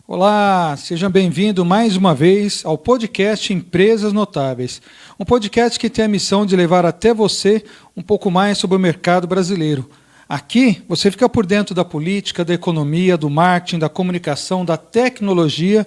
Olá, seja bem-vindo mais uma vez ao podcast Empresas Notáveis, um podcast que tem a missão de levar até você um pouco mais sobre o mercado brasileiro. Aqui você fica por dentro da política, da economia, do marketing, da comunicação, da tecnologia,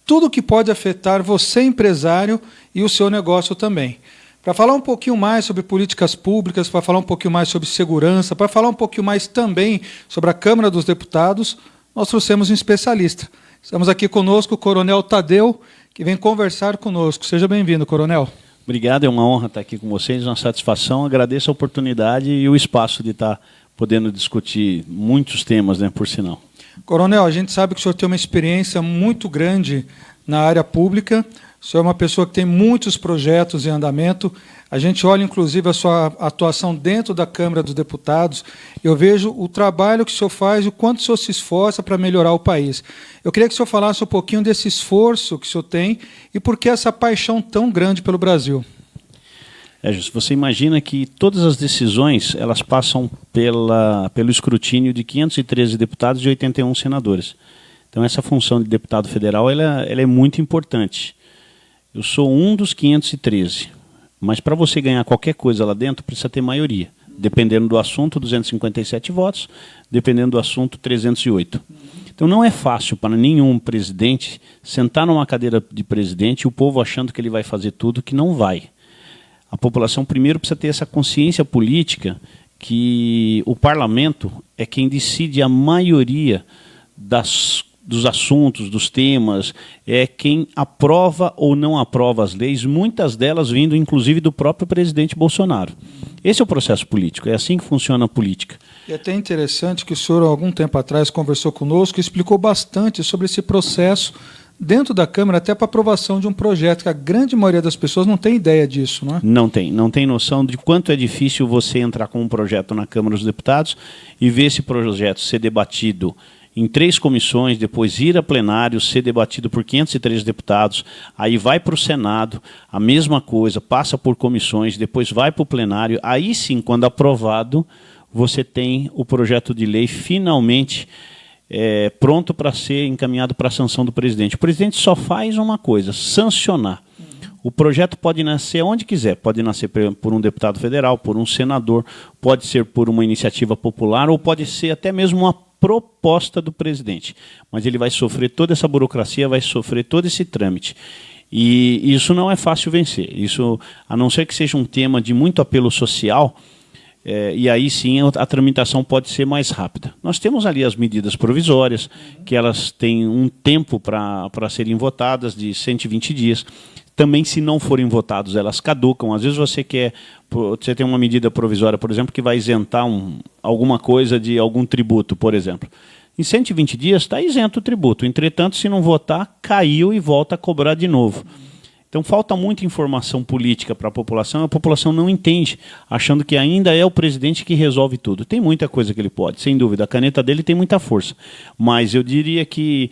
tudo que pode afetar você, empresário, e o seu negócio também. Para falar um pouquinho mais sobre políticas públicas, para falar um pouquinho mais sobre segurança, para falar um pouquinho mais também sobre a Câmara dos Deputados, nós trouxemos um especialista. Estamos aqui conosco o Coronel Tadeu, que vem conversar conosco. Seja bem-vindo, Coronel. Obrigado, é uma honra estar aqui com vocês, uma satisfação. Agradeço a oportunidade e o espaço de estar podendo discutir muitos temas, por sinal. Coronel, a gente sabe que o senhor tem uma experiência muito grande na área pública. O senhor é uma pessoa que tem muitos projetos em andamento. A gente olha, inclusive, a sua atuação dentro da Câmara dos Deputados. Eu vejo o trabalho que o senhor faz e o quanto o senhor se esforça para melhorar o país. Eu queria que o senhor falasse um pouquinho desse esforço que o senhor tem e por que essa paixão tão grande pelo Brasil. Justo. Você imagina que todas as decisões elas passam pelo escrutínio de 513 deputados e 81 senadores. Então, essa função de deputado federal ela é muito importante. Eu sou um dos 513. Mas para você ganhar qualquer coisa lá dentro, precisa ter maioria. Dependendo do assunto, 257 votos. Dependendo do assunto, 308. Então não é fácil para nenhum presidente sentar numa cadeira de presidente e o povo achando que ele vai fazer tudo, que não vai. A população primeiro precisa ter essa consciência política que o parlamento é quem decide a maioria dos assuntos, dos temas, é quem aprova ou não aprova as leis, muitas delas vindo inclusive do próprio presidente Bolsonaro. Esse é o processo político, é assim que funciona a política. E é até interessante que o senhor, há algum tempo atrás, conversou conosco e explicou bastante sobre esse processo dentro da Câmara, até para aprovação de um projeto, que a grande maioria das pessoas não tem ideia disso, não é? Não tem noção de quanto é difícil você entrar com um projeto na Câmara dos Deputados e ver esse projeto ser debatido em 3 comissões, depois ir a plenário, ser debatido por 503 deputados, aí vai para o Senado, a mesma coisa, passa por comissões, depois vai para o plenário, aí sim, quando aprovado, você tem o projeto de lei finalmente pronto para ser encaminhado para a sanção do presidente. O presidente só faz uma coisa, sancionar. O projeto pode nascer onde quiser, pode nascer por um deputado federal, por um senador, pode ser por uma iniciativa popular ou pode ser até mesmo uma proposta do presidente. Mas ele vai sofrer toda essa burocracia, vai sofrer todo esse trâmite. E isso não é fácil vencer. Isso, a não ser que seja um tema de muito apelo social, e aí sim a tramitação pode ser mais rápida. Nós temos ali as medidas provisórias, que elas têm um tempo para serem votadas, de 120 dias. Também, se não forem votados, elas caducam. Às vezes você tem uma medida provisória, por exemplo, que vai isentar alguma coisa de algum tributo, por exemplo. Em 120 dias está isento o tributo. Entretanto, se não votar, caiu e volta a cobrar de novo. Então falta muita informação política para a população não entende, achando que ainda é o presidente que resolve tudo. Tem muita coisa que ele pode, sem dúvida, a caneta dele tem muita força, mas eu diria que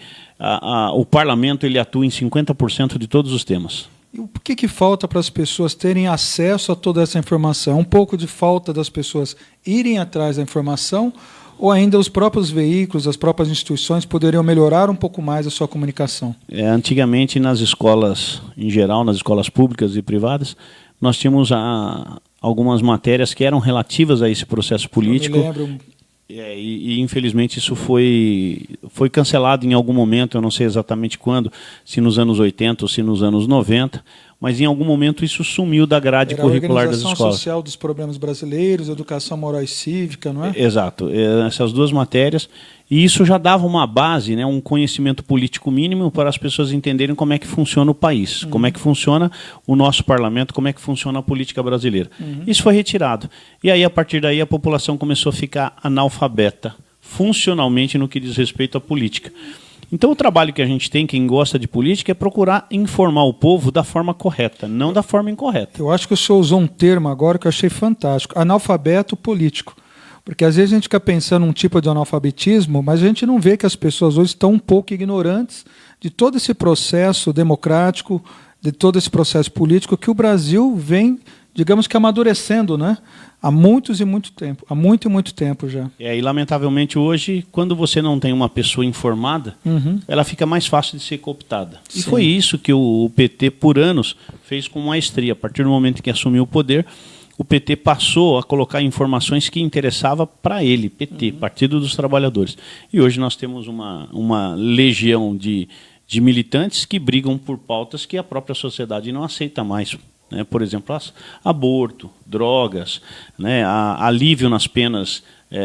o parlamento ele atua em 50% de todos os temas. E o que falta para as pessoas terem acesso a toda essa informação? Um pouco de falta das pessoas irem atrás da informação, ou ainda os próprios veículos, as próprias instituições poderiam melhorar um pouco mais a sua comunicação? Antigamente, nas escolas, em geral, nas escolas públicas e privadas, nós tínhamos algumas matérias que eram relativas a esse processo político. Eu me lembro. E infelizmente isso foi cancelado em algum momento, eu não sei exatamente quando, se nos anos 80 ou se nos anos 90, mas em algum momento isso sumiu da grade curricular das escolas. Organização Social dos Problemas Brasileiros, Educação Moral e Cívica, não é? Exato, essas 2 matérias, e isso já dava uma base, um conhecimento político mínimo para as pessoas entenderem como é que funciona o país, como é que funciona o nosso parlamento, como é que funciona a política brasileira. Isso foi retirado. E aí, a partir daí, a população começou a ficar analfabeta, funcionalmente no que diz respeito à política. Então o trabalho que a gente tem, quem gosta de política, é procurar informar o povo da forma correta, não da forma incorreta. Eu acho que o senhor usou um termo agora que eu achei fantástico, analfabeto político. Porque às vezes a gente fica pensando num tipo de analfabetismo, mas a gente não vê que as pessoas hoje estão um pouco ignorantes de todo esse processo democrático, de todo esse processo político que o Brasil vem digamos que amadurecendo, né? Há muito e muito tempo já. E lamentavelmente hoje, quando você não tem uma pessoa informada, ela fica mais fácil de ser cooptada. Sim. E foi isso que o PT, por anos, fez com maestria. A partir do momento que assumiu o poder, o PT passou a colocar informações que interessavam para ele, PT, Partido dos Trabalhadores. E hoje nós temos uma legião de militantes que brigam por pautas que a própria sociedade não aceita mais. Né? Por exemplo, aborto, drogas, né? Alívio nas penas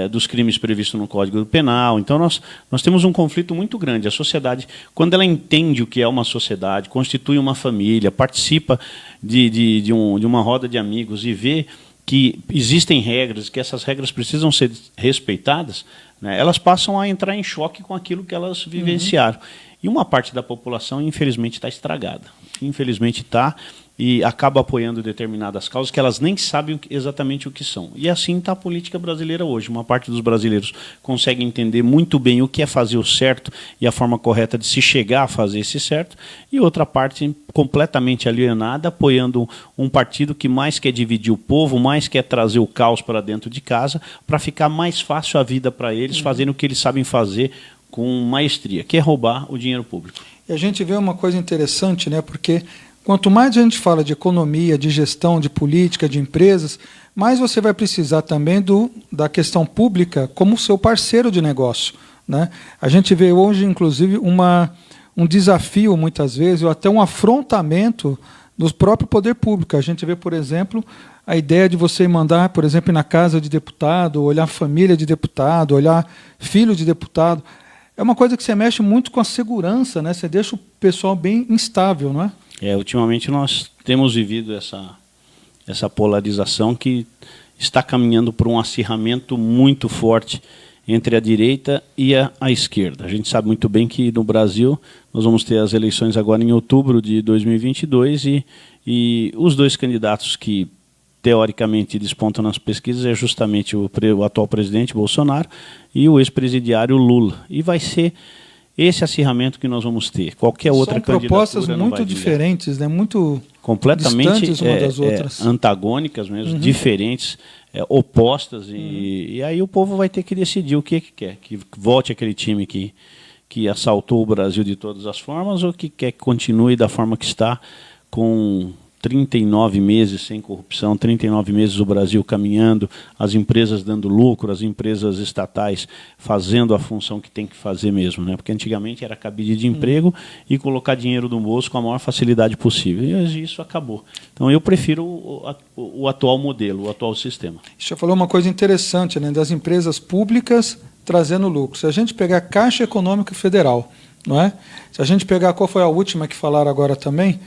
dos crimes previstos no Código Penal. Então, nós temos um conflito muito grande. A sociedade, quando ela entende o que é uma sociedade, constitui uma família, participa de uma roda de amigos e vê que existem regras, que essas regras precisam ser respeitadas, né? Elas passam a entrar em choque com aquilo que elas vivenciaram. E uma parte da população, infelizmente, está estragada. Infelizmente está, e acaba apoiando determinadas causas que elas nem sabem exatamente o que são. E assim está a política brasileira hoje. Uma parte dos brasileiros consegue entender muito bem o que é fazer o certo e a forma correta de se chegar a fazer esse certo, e outra parte completamente alienada, apoiando um partido que mais quer dividir o povo, mais quer trazer o caos para dentro de casa, para ficar mais fácil a vida para eles, fazendo o que eles sabem fazer com maestria, que é roubar o dinheiro público. E a gente vê uma coisa interessante, né? Porque quanto mais a gente fala de economia, de gestão, de política, de empresas, mais você vai precisar também da questão pública como seu parceiro de negócio, né? A gente vê hoje, inclusive, um desafio, muitas vezes, ou até um afrontamento do próprio poder público. A gente vê, por exemplo, a ideia de você mandar, por exemplo, na casa de deputado, olhar família de deputado, olhar filho de deputado. É uma coisa que você mexe muito com a segurança, né? Você deixa o pessoal bem instável, não é? Ultimamente nós temos vivido essa polarização que está caminhando por um acirramento muito forte entre a direita e a esquerda. A gente sabe muito bem que no Brasil nós vamos ter as eleições agora em outubro de 2022 e os dois candidatos que teoricamente despontam nas pesquisas é justamente o atual presidente Bolsonaro e o ex-presidiário Lula. E vai ser esse acirramento que nós vamos ter. Qualquer outra candidatura são propostas muito diferentes, né? Muito completamente distantes uma das outras. Antagônicas mesmo, diferentes, opostas. E aí o povo vai ter que decidir o que quer. Que volte aquele time que assaltou o Brasil de todas as formas ou que quer que continue da forma que está, com 39 meses sem corrupção, 39 meses o Brasil caminhando, as empresas dando lucro, as empresas estatais fazendo a função que tem que fazer mesmo, né? Porque antigamente era cabide de emprego e colocar dinheiro no bolso com a maior facilidade possível. E hoje isso acabou. Então eu prefiro o atual modelo, o atual sistema. Você falou uma coisa interessante, né? Das empresas públicas trazendo lucro. Se a gente pegar a Caixa Econômica Federal, não é? Se a gente pegar, qual foi a última que falaram agora também,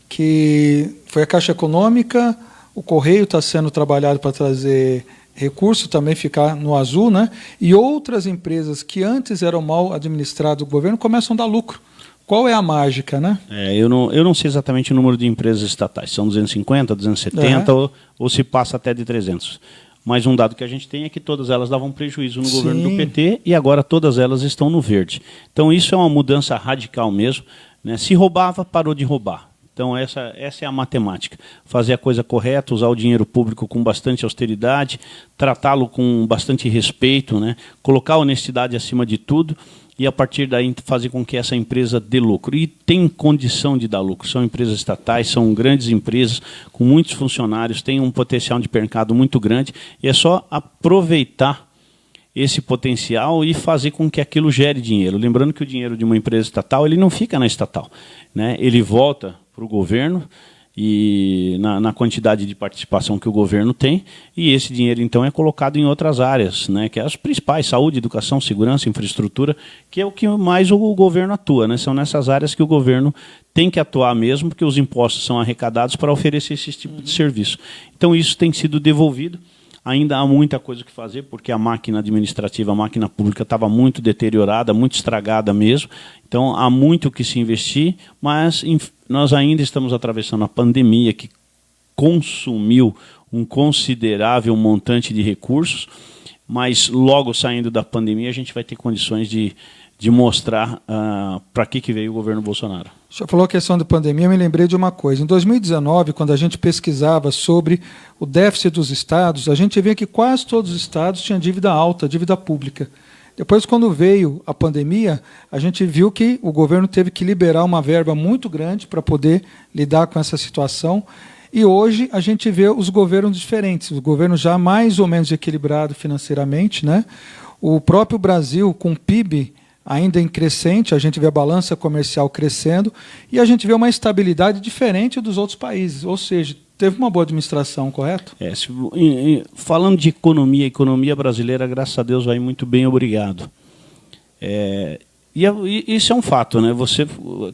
que foi a Caixa Econômica, o Correio está sendo trabalhado para trazer recurso, também ficar no azul, né? E outras empresas que antes eram mal administradas do governo começam a dar lucro. Qual é a mágica, né? Eu não sei exatamente o número de empresas estatais, são 250, 270 ou se passa até de 300. Mas um dado que a gente tem é que todas elas davam prejuízo no governo do PT e agora todas elas estão no verde. Então isso é uma mudança radical mesmo, né? Se roubava, parou de roubar. Então essa é a matemática. Fazer a coisa correta, usar o dinheiro público com bastante austeridade, tratá-lo com bastante respeito, né? Colocar a honestidade acima de tudo e a partir daí fazer com que essa empresa dê lucro. E tem condição de dar lucro. São empresas estatais, são grandes empresas com muitos funcionários, têm um potencial de mercado muito grande e é só aproveitar esse potencial e fazer com que aquilo gere dinheiro. Lembrando que o dinheiro de uma empresa estatal ele não fica na estatal, né? Ele volta para o governo e na quantidade de participação que o governo tem, e esse dinheiro então é colocado em outras áreas, né, que é as principais: saúde, educação, segurança, infraestrutura, que é o que mais o governo atua, né? São nessas áreas que o governo tem que atuar mesmo, porque os impostos são arrecadados para oferecer esse tipo de serviço. Então isso tem sido devolvido. Ainda há muita coisa que fazer, porque a máquina administrativa, a máquina pública estava muito deteriorada, muito estragada mesmo. Então, há muito o que se investir, mas nós ainda estamos atravessando a pandemia, que consumiu um considerável montante de recursos, mas logo saindo da pandemia a gente vai ter condições de de mostrar para que veio o governo Bolsonaro. O senhor falou a questão da pandemia, eu me lembrei de uma coisa. Em 2019, quando a gente pesquisava sobre o déficit dos estados, a gente via que quase todos os estados tinham dívida alta, dívida pública. Depois, quando veio a pandemia, a gente viu que o governo teve que liberar uma verba muito grande para poder lidar com essa situação. E hoje a gente vê os governos diferentes, o governo já mais ou menos equilibrado financeiramente, né? O próprio Brasil, com o PIB ainda em crescente, a gente vê a balança comercial crescendo e a gente vê uma estabilidade diferente dos outros países, ou seja, teve uma boa administração, correto? Falando de economia brasileira, graças a Deus, vai muito bem, obrigado. Isso é um fato, né?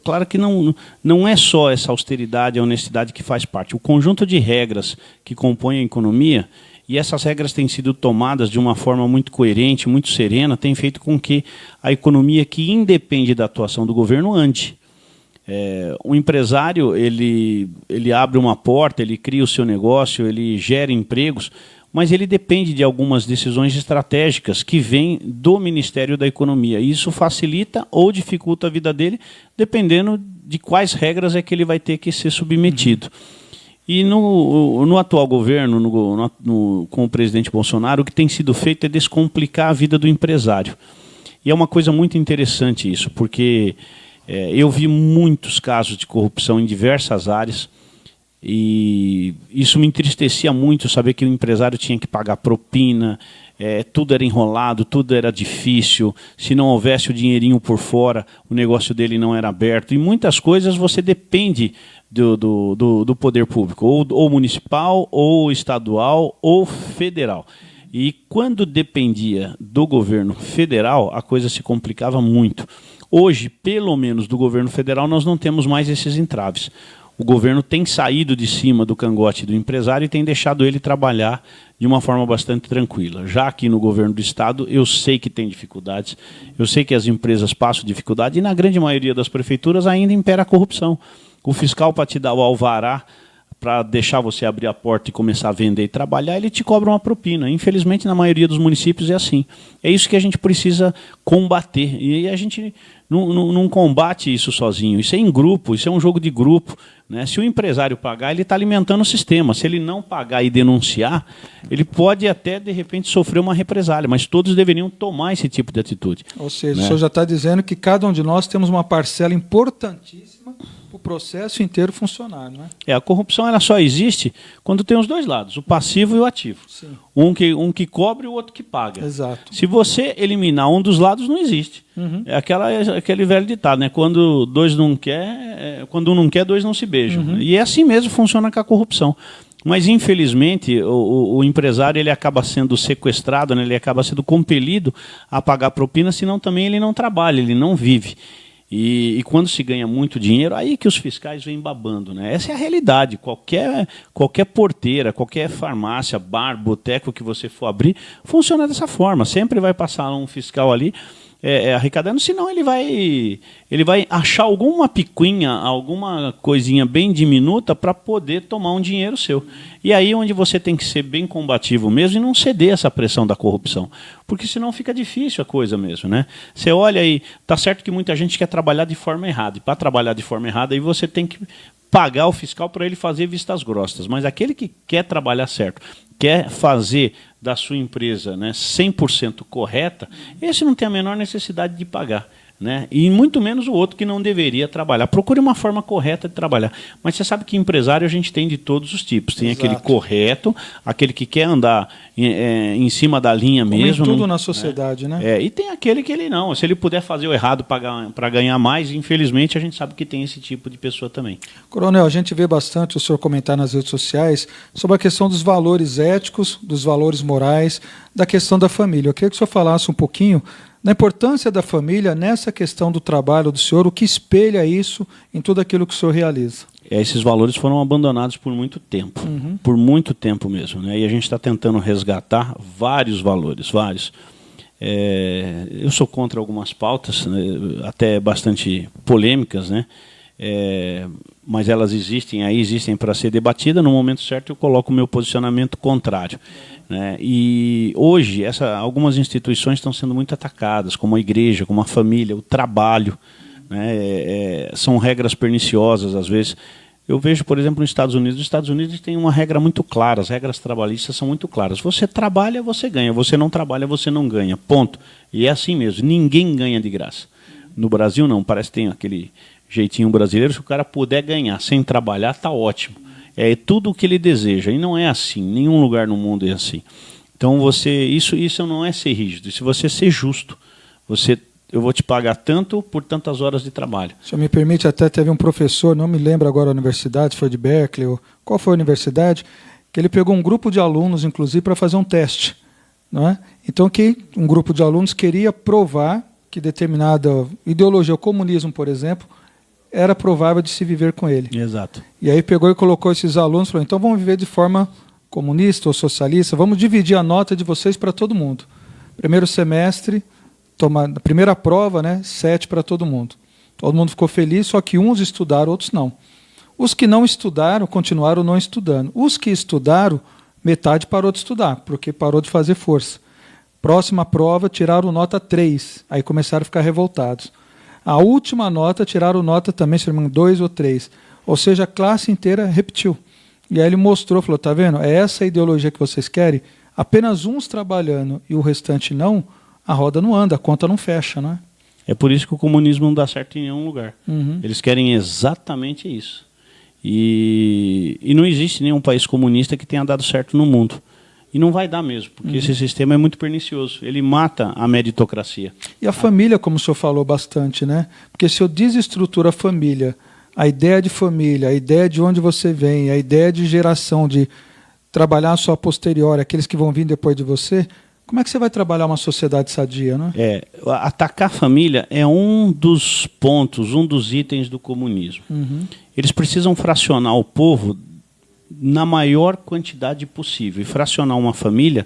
Claro que não é só essa austeridade, a honestidade que faz parte. O conjunto de regras que compõem a economia, e essas regras têm sido tomadas de uma forma muito coerente, muito serena, tem feito com que a economia que independe da atuação do governo ande. O empresário, ele abre uma porta, ele cria o seu negócio, ele gera empregos, mas ele depende de algumas decisões estratégicas que vêm do Ministério da Economia. E isso facilita ou dificulta a vida dele, dependendo de quais regras é que ele vai ter que ser submetido. E no atual governo, com o presidente Bolsonaro, o que tem sido feito é descomplicar a vida do empresário. E é uma coisa muito interessante isso, porque eu vi muitos casos de corrupção em diversas áreas, e isso me entristecia muito, saber que o empresário tinha que pagar propina, tudo era enrolado, tudo era difícil, se não houvesse o dinheirinho por fora, o negócio dele não era aberto, e muitas coisas você depende do poder público, ou municipal, ou estadual, ou federal. E quando dependia do governo federal, a coisa se complicava muito. Hoje, pelo menos do governo federal, nós não temos mais esses entraves. O governo tem saído de cima do cangote do empresário e tem deixado ele trabalhar de uma forma bastante tranquila. Já aqui no governo do estado, eu sei que tem dificuldades, eu sei que as empresas passam dificuldade, e na grande maioria das prefeituras ainda impera a corrupção. O fiscal, para te dar o alvará, para deixar você abrir a porta e começar a vender e trabalhar, ele te cobra uma propina. Infelizmente, na maioria dos municípios é assim. É isso que a gente precisa combater. E a gente não combate isso sozinho. Isso é em grupo, isso é um jogo de grupo, né? Se o empresário pagar, ele está alimentando o sistema. Se ele não pagar e denunciar, ele pode até, de repente, sofrer uma represália. Mas todos deveriam tomar esse tipo de atitude. Ou seja, né? O senhor já está dizendo que cada um de nós temos uma parcela importantíssima para o processo inteiro funcionar, não é? A corrupção ela só existe quando tem os dois lados, o passivo e o ativo. Sim. Um que cobra e o outro que paga. Exato. Se você eliminar um dos lados, não existe. Uhum. É aquele velho ditado, né? Quando dois não quer, quando um não quer, dois não se beijam. Uhum. E é assim mesmo funciona com a corrupção. Mas, infelizmente, o empresário ele acaba sendo sequestrado, né? Ele acaba sendo compelido a pagar propina, senão também ele não trabalha, ele não vive. E quando se ganha muito dinheiro, aí que os fiscais vêm babando, né? Essa é a realidade. Qualquer porteira, qualquer farmácia, bar, boteco que você for abrir, funciona dessa forma. Sempre vai passar um fiscal ali arrecadando, senão ele vai achar alguma picuinha, alguma coisinha bem diminuta para poder tomar um dinheiro seu. E aí onde você tem que ser bem combativo mesmo e não ceder essa pressão da corrupção, porque senão fica difícil a coisa mesmo, né? Você olha aí, tá certo que muita gente quer trabalhar de forma errada, e para trabalhar de forma errada aí você tem que pagar o fiscal para ele fazer vistas grossas, mas aquele que quer trabalhar certo, quer fazer da sua empresa, né, 100% correta, esse não tem a menor necessidade de pagar, né? E muito menos o outro que não deveria trabalhar. Procure uma forma correta de trabalhar. Mas você sabe que empresário a gente tem de todos os tipos. Tem Exato. aquele correto, aquele que quer andar em cima da linha Como mesmo. em tudo na sociedade, né? E tem aquele que ele não. Se ele puder fazer o errado para ganhar mais, infelizmente a gente sabe que tem esse tipo de pessoa também. Coronel, a gente vê bastante o senhor comentar nas redes sociais sobre a questão dos valores éticos, dos valores morais, da questão da família. Eu queria que o senhor falasse um pouquinho da importância da família nessa questão do trabalho do senhor, o que espelha isso em tudo aquilo que o senhor realiza. Esses valores foram abandonados por muito tempo, por muito tempo mesmo, né? E a gente está tentando resgatar vários valores, vários. Eu sou contra algumas pautas, né, até bastante polêmicas, né? mas elas existem para ser debatida. No momento certo eu coloco o meu posicionamento contrário, né? E hoje algumas instituições estão sendo muito atacadas, como a igreja, como a família, o trabalho, né? São regras perniciosas às vezes. Eu vejo, por exemplo, nos Estados Unidos tem uma regra muito clara, as regras trabalhistas são muito claras. Você trabalha, você ganha. Você não trabalha, você não ganha. Ponto. E é assim mesmo, ninguém ganha de graça. No Brasil não, parece que tem aquele jeitinho brasileiro, se o cara puder ganhar sem trabalhar, está ótimo. É tudo o que ele deseja, e não é assim, nenhum lugar no mundo é assim. Então isso não é ser rígido, se você ser justo, eu vou te pagar tanto por tantas horas de trabalho. Se me permite, até teve um professor, não me lembro agora a universidade, foi de Berkeley, ou qual foi a universidade, que ele pegou um grupo de alunos, inclusive, para fazer um teste. Não é? Então, que um grupo de alunos queria provar que determinada ideologia, o comunismo, por exemplo, era provável de se viver com ele. Exato. E aí pegou e colocou esses alunos e falou, então vamos viver de forma comunista ou socialista, vamos dividir a nota de vocês para todo mundo. Primeiro semestre, a primeira prova, né, 7 para todo mundo. Todo mundo ficou feliz, só que uns estudaram, outros não. Os que não estudaram, continuaram não estudando. Os que estudaram, metade parou de estudar, porque parou de fazer força. Próxima prova, tiraram nota 3. Aí começaram a ficar revoltados. A última nota, tiraram nota também, se não me engano, 2 ou 3. Ou seja, a classe inteira repetiu. E aí ele mostrou, falou, tá vendo? É essa a ideologia que vocês querem? Apenas uns trabalhando e o restante não, a roda não anda, a conta não fecha, não é? É por isso que o comunismo não dá certo em nenhum lugar. Uhum. Eles querem exatamente isso. E não existe nenhum país comunista que tenha dado certo no mundo. E não vai dar mesmo, porque esse sistema é muito pernicioso. Ele mata a meritocracia. E a família, como o senhor falou bastante, né? Porque se eu desestruturo a família, a ideia de família, a ideia de onde você vem, a ideia de geração, de trabalhar a sua posterior, aqueles que vão vir depois de você, como é que você vai trabalhar uma sociedade sadia, né? Atacar a família é um dos pontos, um dos itens do comunismo. Uhum. Eles precisam fracionar o povo na maior quantidade possível. E fracionar uma família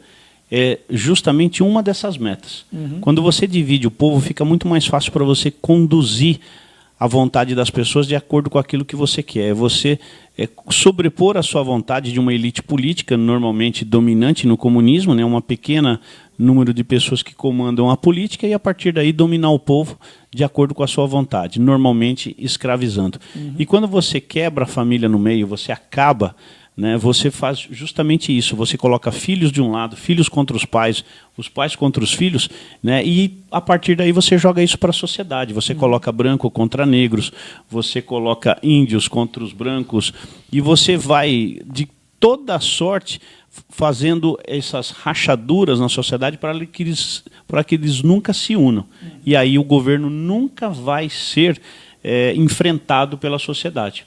é justamente uma dessas metas. Uhum. Quando você divide o povo, fica muito mais fácil para você conduzir a vontade das pessoas de acordo com aquilo que você quer. É você sobrepor a sua vontade de uma elite política, normalmente dominante no comunismo, né, uma pequena número de pessoas que comandam a política, e a partir daí dominar o povo de acordo com a sua vontade, normalmente escravizando. Uhum. E quando você quebra a família no meio, você acaba, né, você faz justamente isso, você coloca filhos de um lado, filhos contra os pais contra os filhos, né, e a partir daí você joga isso para a sociedade, você coloca branco contra negros, você coloca índios contra os brancos, e você vai de toda sorte fazendo essas rachaduras na sociedade para que eles nunca se unam. E aí o governo nunca vai ser enfrentado pela sociedade.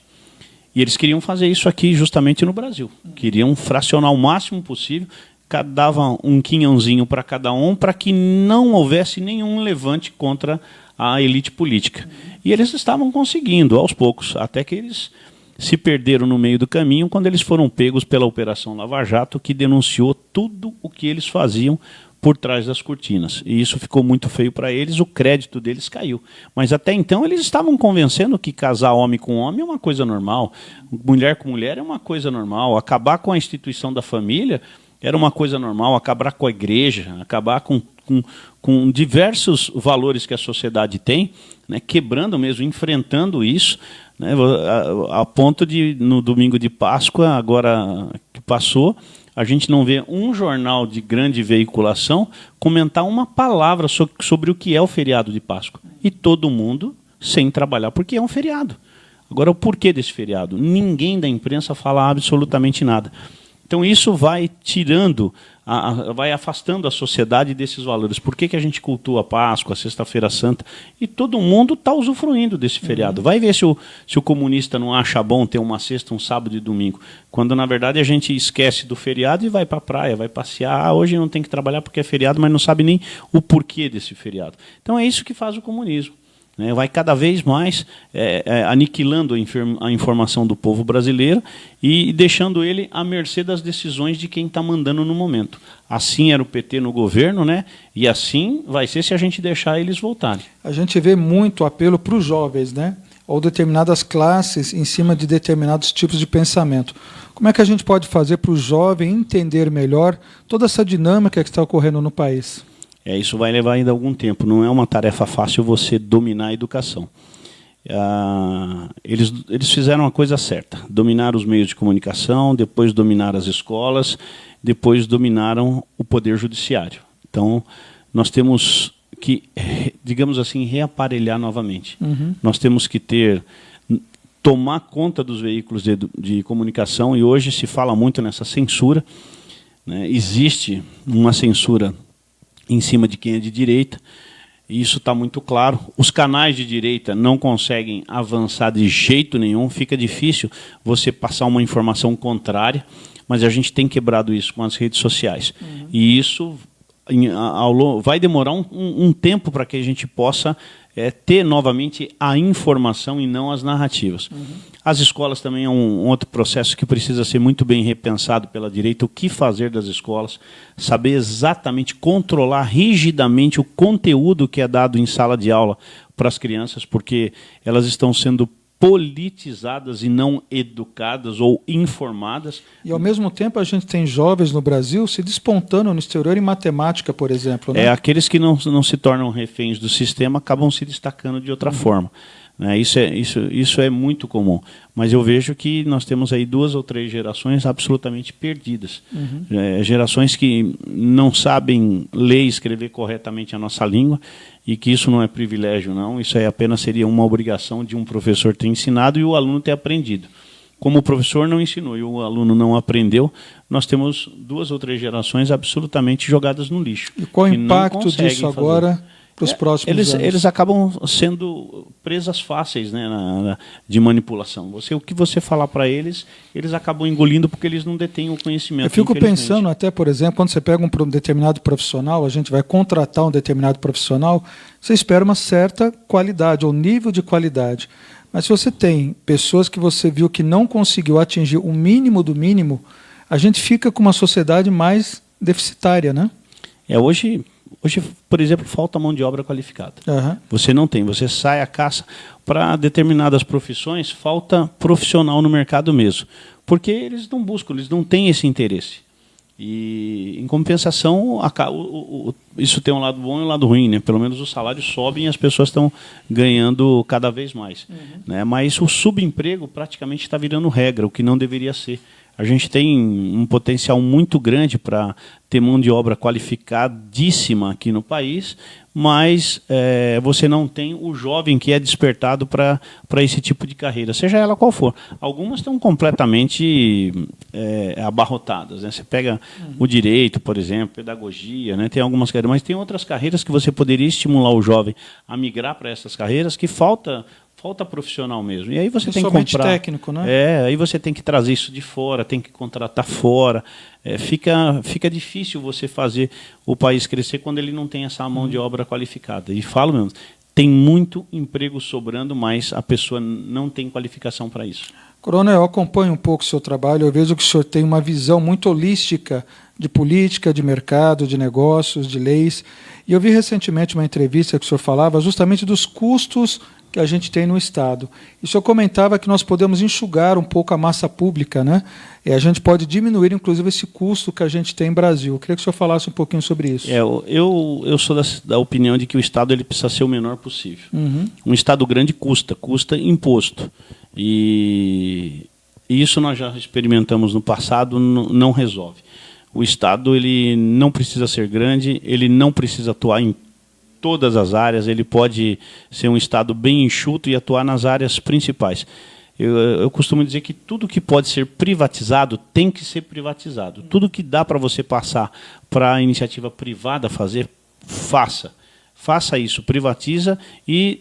E eles queriam fazer isso aqui justamente no Brasil. Queriam fracionar o máximo possível, davam um quinhãozinho para cada um, para que não houvesse nenhum levante contra a elite política. E eles estavam conseguindo, aos poucos, até que eles se perderam no meio do caminho quando eles foram pegos pela Operação Lava Jato, que denunciou tudo o que eles faziam por trás das cortinas. E isso ficou muito feio para eles, o crédito deles caiu. Mas até então eles estavam convencendo que casar homem com homem é uma coisa normal, mulher com mulher é uma coisa normal, acabar com a instituição da família era uma coisa normal, acabar com a igreja, acabar com diversos valores que a sociedade tem, né, quebrando mesmo, enfrentando isso, né, a ponto de, no domingo de Páscoa, agora que passou, a gente não vê um jornal de grande veiculação comentar uma palavra sobre o que é o feriado de Páscoa. E todo mundo sem trabalhar, porque é um feriado. Agora, o porquê desse feriado? Ninguém da imprensa fala absolutamente nada. Então isso vai tirando, vai afastando a sociedade desses valores. Por que a gente cultua a Páscoa, a Sexta-feira Santa? E todo mundo está usufruindo desse feriado. Vai ver se o comunista não acha bom ter uma sexta, um sábado e domingo. Quando, na verdade, a gente esquece do feriado e vai para a praia, vai passear. Hoje não tem que trabalhar porque é feriado, mas não sabe nem o porquê desse feriado. Então é isso que faz o comunismo. Vai cada vez mais aniquilando a informação do povo brasileiro e deixando ele à mercê das decisões de quem está mandando no momento. Assim era o PT no governo, né? E assim vai ser se a gente deixar eles voltarem. A gente vê muito apelo para os jovens, né? ou determinadas classes em cima de determinados tipos de pensamento. Como é que a gente pode fazer para o jovem entender melhor toda essa dinâmica que está ocorrendo no país? Isso vai levar ainda algum tempo. Não é uma tarefa fácil você dominar a educação. Eles fizeram a coisa certa. Dominaram os meios de comunicação, depois dominaram as escolas, depois dominaram o poder judiciário. Então, nós temos que, digamos assim, reaparelhar novamente. Nós temos que tomar conta dos veículos de comunicação, e hoje se fala muito nessa censura, né? Existe uma censura em cima de quem é de direita, e isso está muito claro. Os canais de direita não conseguem avançar de jeito nenhum, fica difícil você passar uma informação contrária, mas a gente tem quebrado isso com as redes sociais. E isso vai demorar um tempo para que a gente possa ter novamente a informação e não as narrativas. As escolas também é um outro processo que precisa ser muito bem repensado pela direita, o que fazer das escolas, saber exatamente, controlar rigidamente o conteúdo que é dado em sala de aula para as crianças, porque elas estão sendo politizadas e não educadas ou informadas. E, ao mesmo tempo, a gente tem jovens no Brasil se despontando no exterior em matemática, por exemplo. Né? Aqueles que não se tornam reféns do sistema acabam se destacando de outra forma. Né? Isso é muito comum. Mas eu vejo que nós temos aí 2 ou 3 gerações absolutamente perdidas. Gerações que não sabem ler e escrever corretamente a nossa língua, e que isso não é privilégio, não. Isso aí apenas seria uma obrigação de um professor ter ensinado e o aluno ter aprendido. Como o professor não ensinou e o aluno não aprendeu, nós temos 2 ou 3 gerações absolutamente jogadas no lixo. E qual o impacto disso agora para os próximos anos? Eles acabam sendo presas fáceis, né, de manipulação. O que você falar para eles, eles acabam engolindo porque eles não detêm o conhecimento. Eu fico pensando até, por exemplo, quando você pega um determinado profissional, a gente vai contratar um determinado profissional, você espera uma certa qualidade, ou nível de qualidade. Mas se você tem pessoas que você viu que não conseguiu atingir o mínimo do mínimo, a gente fica com uma sociedade mais deficitária, né? Hoje, por exemplo, falta mão de obra qualificada. Você não tem, você sai à caça para determinadas profissões, falta profissional no mercado mesmo. Porque eles não buscam, eles não têm esse interesse. E, em compensação, isso tem um lado bom e um lado ruim, né? Pelo menos os salários sobem e as pessoas estão ganhando cada vez mais. Né? Mas o subemprego praticamente está virando regra, o que não deveria ser. A gente tem um potencial muito grande para ter mão de obra qualificadíssima aqui no país, mas você não tem o jovem que é despertado para esse tipo de carreira, seja ela qual for. Algumas estão completamente abarrotadas. Né? Você pega o direito, por exemplo, pedagogia, né? Tem algumas carreiras, mas tem outras carreiras que você poderia estimular o jovem a migrar para essas carreiras que falta profissional mesmo. E aí você tem que comprar técnico, né? Aí você tem que trazer isso de fora, tem que contratar fora. Fica difícil você fazer o país crescer quando ele não tem essa mão de obra qualificada. E falo mesmo, tem muito emprego sobrando, mas a pessoa não tem qualificação para isso. Coronel, eu acompanho um pouco o seu trabalho, eu vejo que o senhor tem uma visão muito holística de política, de mercado, de negócios, de leis. E eu vi recentemente uma entrevista que o senhor falava justamente dos custos que a gente tem no Estado. E o senhor comentava que nós podemos enxugar um pouco a massa pública, né? E a gente pode diminuir, inclusive, esse custo que a gente tem no Brasil. Eu queria que o senhor falasse um pouquinho sobre isso. Eu sou da opinião de que o Estado ele precisa ser o menor possível. Um Estado grande custa imposto. E isso nós já experimentamos no passado, não resolve. O Estado ele não precisa ser grande, ele não precisa atuar em todas as áreas, ele pode ser um Estado bem enxuto e atuar nas áreas principais. Eu costumo dizer que tudo que pode ser privatizado tem que ser privatizado. Tudo que dá para você passar para a iniciativa privada fazer, faça. Faça isso, privatiza e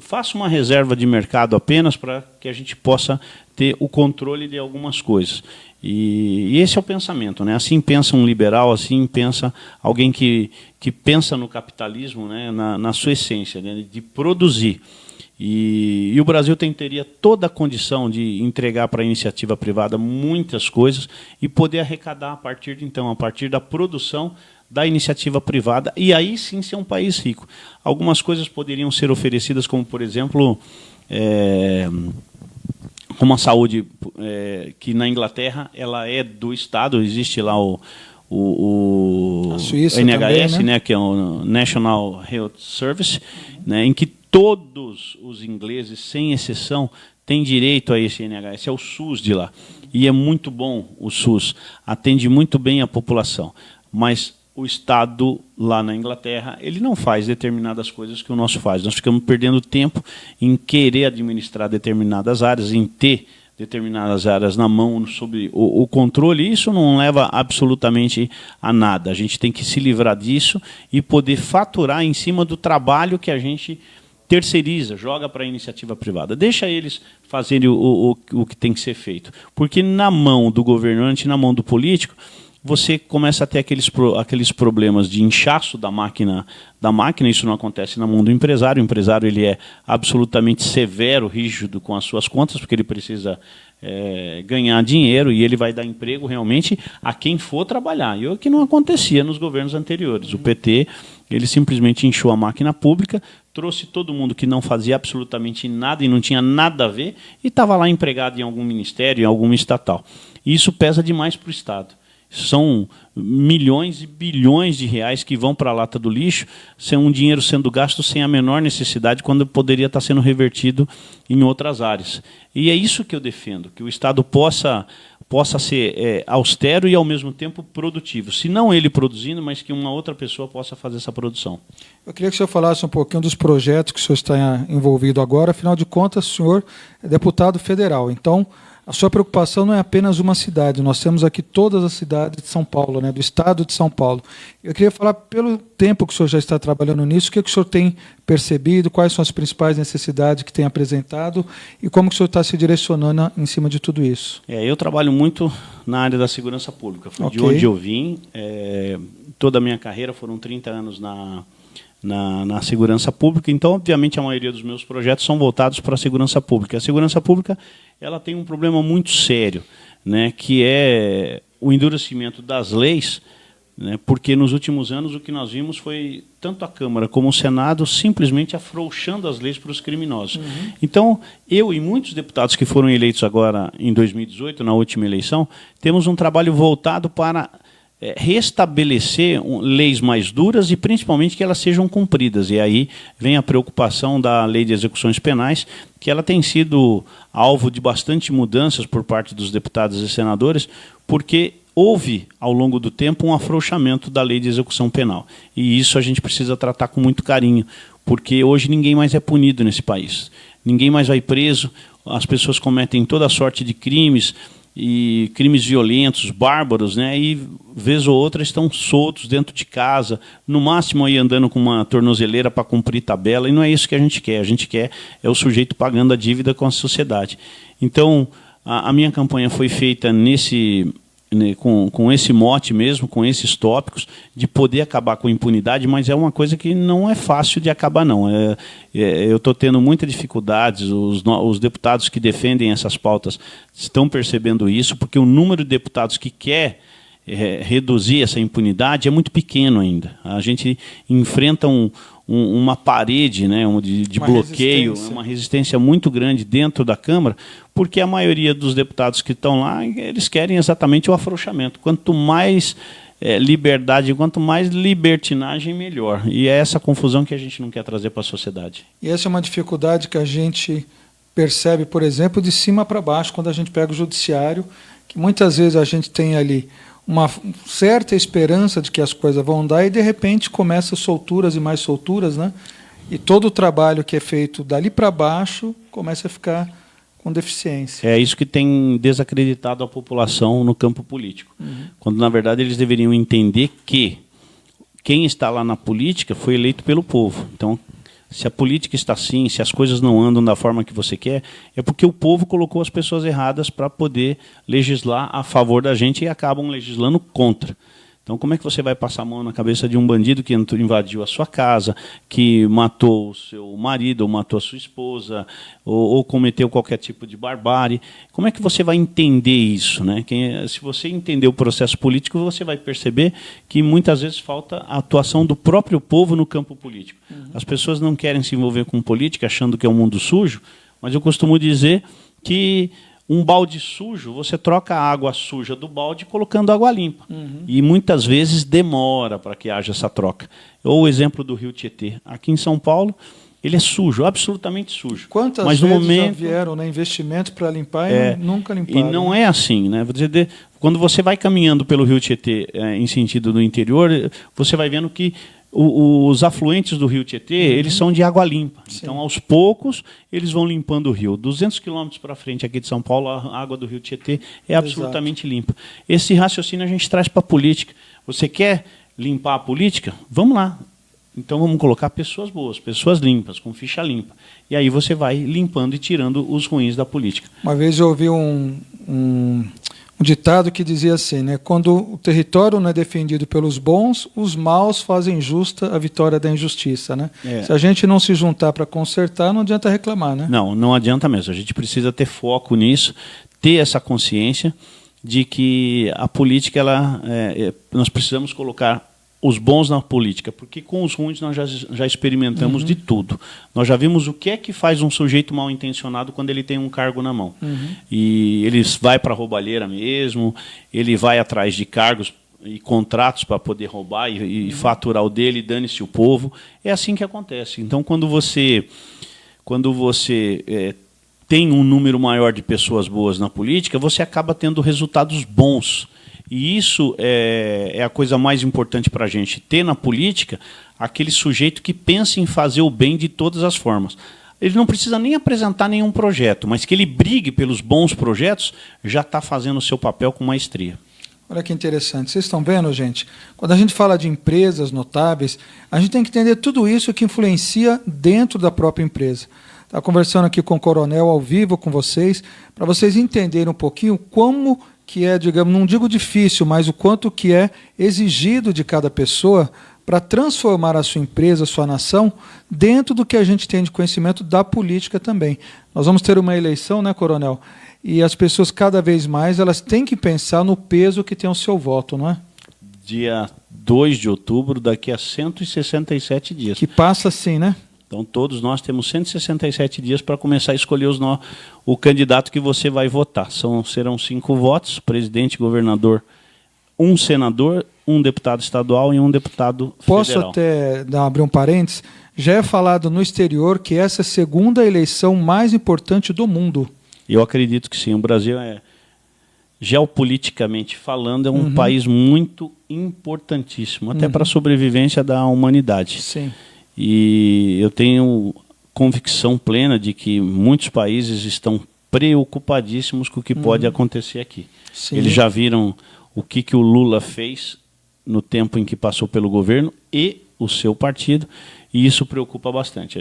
faça uma reserva de mercado apenas para que a gente possa ter o controle de algumas coisas. E esse é o pensamento, né? Assim pensa um liberal, assim pensa alguém que pensa no capitalismo, né? na sua essência, né? De produzir. E o Brasil teria toda a condição de entregar para a iniciativa privada muitas coisas e poder arrecadar a partir da produção da iniciativa privada, e aí sim ser um país rico. Algumas coisas poderiam ser oferecidas, como, por exemplo, como a saúde, que na Inglaterra ela é do Estado, existe lá o Suíça NHS, também, né? Que é o National Health Service, né, em que todos os ingleses, sem exceção, têm direito a esse NHS, é o SUS de lá. E é muito bom o SUS, atende muito bem a população. Mas o Estado, lá na Inglaterra, ele não faz determinadas coisas que o nosso faz. Nós ficamos perdendo tempo em querer administrar determinadas áreas, em ter determinadas áreas na mão, sob o controle. Isso não leva absolutamente a nada. A gente tem que se livrar disso e poder faturar em cima do trabalho que a gente terceiriza, joga para a iniciativa privada. Deixa eles fazerem o que tem que ser feito. Porque na mão do governante, na mão do político, você começa a ter aqueles problemas de inchaço da máquina. Isso não acontece na mão do empresário. O empresário ele é absolutamente severo, rígido com as suas contas, porque ele precisa ganhar dinheiro e ele vai dar emprego realmente a quem for trabalhar. E o que não acontecia nos governos anteriores. O PT ele simplesmente inchou a máquina pública, trouxe todo mundo que não fazia absolutamente nada e não tinha nada a ver e estava lá empregado em algum ministério, em alguma estatal. E isso pesa demais para o Estado. São milhões e bilhões de reais que vão para a lata do lixo, um dinheiro sendo gasto sem a menor necessidade, quando poderia estar sendo revertido em outras áreas. E é isso que eu defendo, que o Estado possa ser austero e, ao mesmo tempo, produtivo. Se não ele produzindo, mas que uma outra pessoa possa fazer essa produção. Eu queria que o senhor falasse um pouquinho dos projetos que o senhor está envolvido agora. Afinal de contas, o senhor é deputado federal. Então, a sua preocupação não é apenas uma cidade. Nós temos aqui todas as cidades de São Paulo, né, do estado de São Paulo. Eu queria falar, pelo tempo que o senhor já está trabalhando nisso, o que o senhor tem percebido, quais são as principais necessidades que tem apresentado e como que o senhor está se direcionando em cima de tudo isso. Eu trabalho muito na área da segurança pública. Foi de onde eu vim. Toda a minha carreira foram 30 anos na segurança pública. Então, obviamente, a maioria dos meus projetos são voltados para a segurança pública. A segurança pública ela tem um problema muito sério, né, que é o endurecimento das leis, né, porque nos últimos anos o que nós vimos foi tanto a Câmara como o Senado simplesmente afrouxando as leis para os criminosos. Então, eu e muitos deputados que foram eleitos agora em 2018, na última eleição, temos um trabalho voltado para restabelecer leis mais duras e, principalmente, que elas sejam cumpridas. E aí vem a preocupação da Lei de Execuções Penais, que ela tem sido alvo de bastante mudanças por parte dos deputados e senadores, porque houve, ao longo do tempo, um afrouxamento da Lei de Execução Penal. E isso a gente precisa tratar com muito carinho, porque hoje ninguém mais é punido nesse país. Ninguém mais vai preso, as pessoas cometem toda sorte de crimes, e crimes violentos, bárbaros, né? E vez ou outra estão soltos dentro de casa, no máximo aí andando com uma tornozeleira para cumprir tabela, e não é isso que a gente quer o sujeito pagando a dívida com a sociedade. Então, a minha campanha foi feita com esse mote mesmo, com esses tópicos, de poder acabar com a impunidade, mas é uma coisa que não é fácil de acabar, não. Eu estou tendo muita dificuldade, os deputados que defendem essas pautas estão percebendo isso, porque o número de deputados que quer reduzir essa impunidade é muito pequeno ainda. A gente enfrenta uma parede, né, de bloqueio, uma resistência muito grande dentro da Câmara, porque a maioria dos deputados que estão lá, eles querem exatamente o afrouxamento. Quanto mais liberdade, quanto mais libertinagem, melhor. E é essa confusão que a gente não quer trazer para a sociedade. E essa é uma dificuldade que a gente percebe, por exemplo, de cima para baixo, quando a gente pega o judiciário, que muitas vezes a gente tem ali uma certa esperança de que as coisas vão dar e, de repente, começa solturas e mais solturas, né? E todo o trabalho que é feito dali para baixo começa a ficar com deficiência. É isso que tem desacreditado a população no campo político. Quando, na verdade, eles deveriam entender que quem está lá na política foi eleito pelo povo. Então, se a política está assim, se as coisas não andam da forma que você quer, é porque o povo colocou as pessoas erradas para poder legislar a favor da gente e acabam legislando contra. Então, como é que você vai passar a mão na cabeça de um bandido que invadiu a sua casa, que matou o seu marido, ou matou a sua esposa, ou cometeu qualquer tipo de barbárie? Como é que você vai entender isso, né? Se você entender o processo político, você vai perceber que muitas vezes falta a atuação do próprio povo no campo político. As pessoas não querem se envolver com política achando que é um mundo sujo, mas eu costumo dizer que um balde sujo, você troca a água suja do balde colocando água limpa. E muitas vezes demora para que haja essa troca. Ou o exemplo do Rio Tietê. Aqui em São Paulo, ele é sujo, absolutamente sujo. Quantas mas vezes no momento, já vieram, né, investimento para limpar e nunca limparam? E não é assim, né? Quando você vai caminhando pelo Rio Tietê em sentido do interior, você vai vendo que os afluentes do Rio Tietê, eles são de água limpa. Sim. Então, aos poucos, eles vão limpando o rio. 200 quilômetros para frente aqui de São Paulo, a água do Rio Tietê é absolutamente limpa. Esse raciocínio a gente traz para a política. Você quer limpar a política? Vamos lá. Então, vamos colocar pessoas boas, pessoas limpas, com ficha limpa. E aí você vai limpando e tirando os ruins da política. Uma vez eu ouvi um ditado que dizia assim, né? Quando o território não é defendido pelos bons, os maus fazem justa a vitória da injustiça, né? Se a gente não se juntar para consertar, não adianta reclamar, né? Não adianta mesmo. A gente precisa ter foco nisso, ter essa consciência de que a política, nós precisamos colocar os bons na política, porque com os ruins nós já experimentamos de tudo. Nós já vimos o que é que faz um sujeito mal intencionado quando ele tem um cargo na mão. E ele vai para a roubalheira mesmo, ele vai atrás de cargos e contratos para poder roubar e faturar o dele, dane-se o povo. É assim que acontece. Então, quando você tem um número maior de pessoas boas na política, você acaba tendo resultados bons. E isso é a coisa mais importante para a gente, ter na política aquele sujeito que pensa em fazer o bem de todas as formas. Ele não precisa nem apresentar nenhum projeto, mas que ele brigue pelos bons projetos, já está fazendo o seu papel com maestria. Olha que interessante. Vocês estão vendo, gente? Quando a gente fala de empresas notáveis, a gente tem que entender tudo isso que influencia dentro da própria empresa. Estava conversando aqui com o Coronel ao vivo com vocês, para vocês entenderem um pouquinho como que é, digamos, não digo difícil, mas o quanto que é exigido de cada pessoa para transformar a sua empresa, a sua nação, dentro do que a gente tem de conhecimento da política também. Nós vamos ter uma eleição, né, Coronel? E as pessoas, cada vez mais, elas têm que pensar no peso que tem o seu voto, não é? Dia 2 de outubro, daqui a 167 dias. Que passa assim, né? Então, todos nós temos 167 dias para começar a escolher o candidato que você vai votar. Serão 5 votos, presidente, governador, um senador, um deputado estadual e um deputado federal. Posso até abrir um parênteses? Já é falado no exterior que essa é a segunda eleição mais importante do mundo. Eu acredito que sim. O Brasil geopoliticamente falando, é um país muito importantíssimo, até para a sobrevivência da humanidade. Sim. E eu tenho convicção plena de que muitos países estão preocupadíssimos com o que pode acontecer aqui. Sim. Eles já viram o que o Lula fez no tempo em que passou pelo governo e o seu partido, e isso preocupa bastante.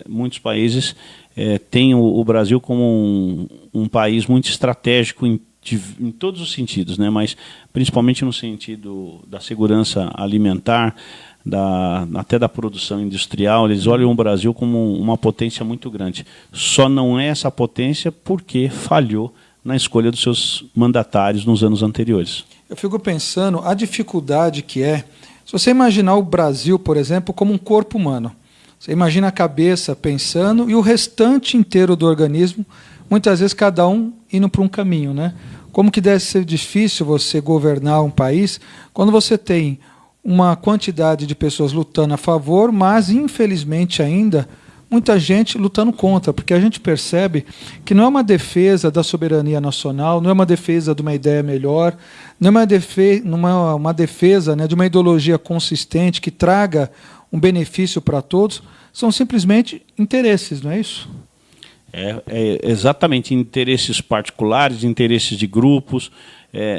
Muitos países têm o Brasil como um país muito estratégico em todos os sentidos, né? Mas principalmente no sentido da segurança alimentar, até da produção industrial. Eles olham o Brasil como uma potência muito grande. Só não é essa potência porque falhou na escolha dos seus mandatários nos anos anteriores. Eu fico pensando a dificuldade que é, se você imaginar o Brasil, por exemplo, como um corpo humano. Você imagina a cabeça pensando e o restante inteiro do organismo, muitas vezes cada um indo para um caminho, né? Como que deve ser difícil você governar um país quando você tem uma quantidade de pessoas lutando a favor, mas, infelizmente ainda, muita gente lutando contra, porque a gente percebe que não é uma defesa da soberania nacional, não é uma defesa de uma ideia melhor, não é uma defesa, né, de uma ideologia consistente que traga um benefício para todos, são simplesmente interesses, não é isso? Exatamente, interesses particulares, interesses de grupos,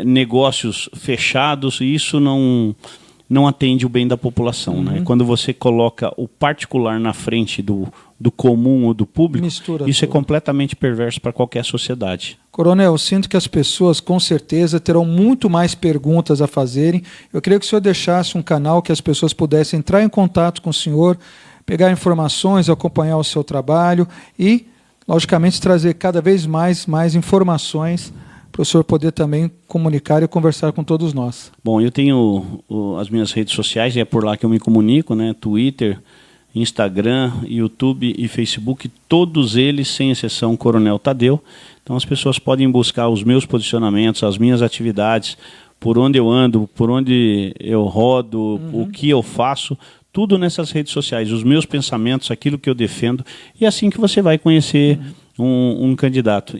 negócios fechados, e isso não atende o bem da população. Né? Quando você coloca o particular na frente do comum ou do público, isso é completamente perverso para qualquer sociedade. Coronel, eu sinto que as pessoas com certeza terão muito mais perguntas a fazerem. Eu queria que o senhor deixasse um canal que as pessoas pudessem entrar em contato com o senhor, pegar informações, acompanhar o seu trabalho e, logicamente, trazer cada vez mais informações para o senhor poder também comunicar e conversar com todos nós. Bom, eu tenho as minhas redes sociais, é por lá que eu me comunico, né? Twitter, Instagram, YouTube e Facebook, todos eles, sem exceção, Coronel Tadeu. Então as pessoas podem buscar os meus posicionamentos, as minhas atividades, por onde eu ando, por onde eu rodo, o que eu faço, tudo nessas redes sociais, os meus pensamentos, aquilo que eu defendo, e é assim que você vai conhecer um candidato.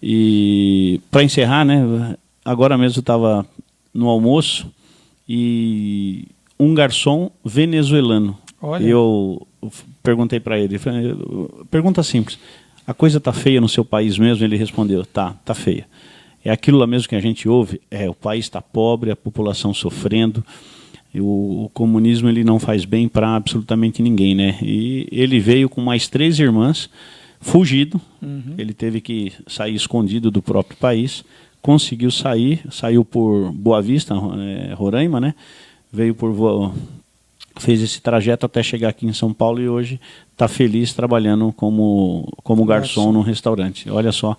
E para encerrar, né, agora mesmo eu estava no almoço e um garçom venezuelano. Olha. Eu perguntei para ele, pergunta simples, a coisa está feia no seu país mesmo? Ele respondeu, tá feia. É aquilo lá mesmo que a gente ouve, o país está pobre, a população sofrendo, o comunismo ele não faz bem para absolutamente ninguém, né? E ele veio com mais 3 irmãs, fugido, ele teve que sair escondido do próprio país, conseguiu sair, saiu por Boa Vista, Roraima, né? Fez esse trajeto até chegar aqui em São Paulo e hoje está feliz trabalhando como garçom num restaurante. Olha só,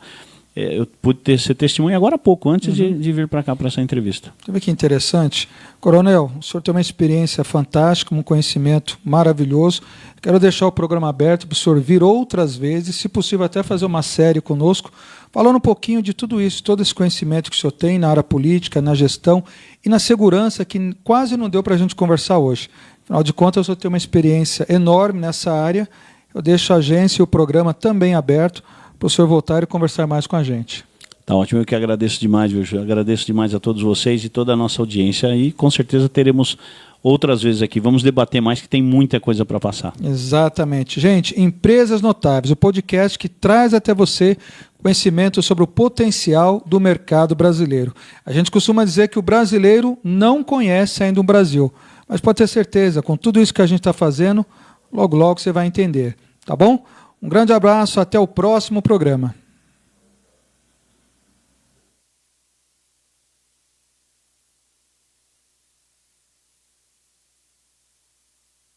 eu pude ser testemunha agora há pouco, antes de vir para cá para essa entrevista. Você vê que interessante. Coronel, o senhor tem uma experiência fantástica, um conhecimento maravilhoso. Quero deixar o programa aberto para o senhor vir outras vezes, se possível até fazer uma série conosco, falando um pouquinho de tudo isso, todo esse conhecimento que o senhor tem na área política, na gestão e na segurança, que quase não deu para a gente conversar hoje. Afinal de contas, o senhor tem uma experiência enorme nessa área. Eu deixo a agência e o programa também aberto para o senhor voltar e conversar mais com a gente. Tá ótimo, eu que agradeço demais, Virgil. Agradeço demais a todos vocês e toda a nossa audiência. E com certeza teremos outras vezes aqui. Vamos debater mais, que tem muita coisa para passar. Exatamente. Gente, Empresas Notáveis, o podcast que traz até você conhecimento sobre o potencial do mercado brasileiro. A gente costuma dizer que o brasileiro não conhece ainda o Brasil, mas pode ter certeza, com tudo isso que a gente está fazendo, logo, logo você vai entender. Tá bom? Um grande abraço, até o próximo programa.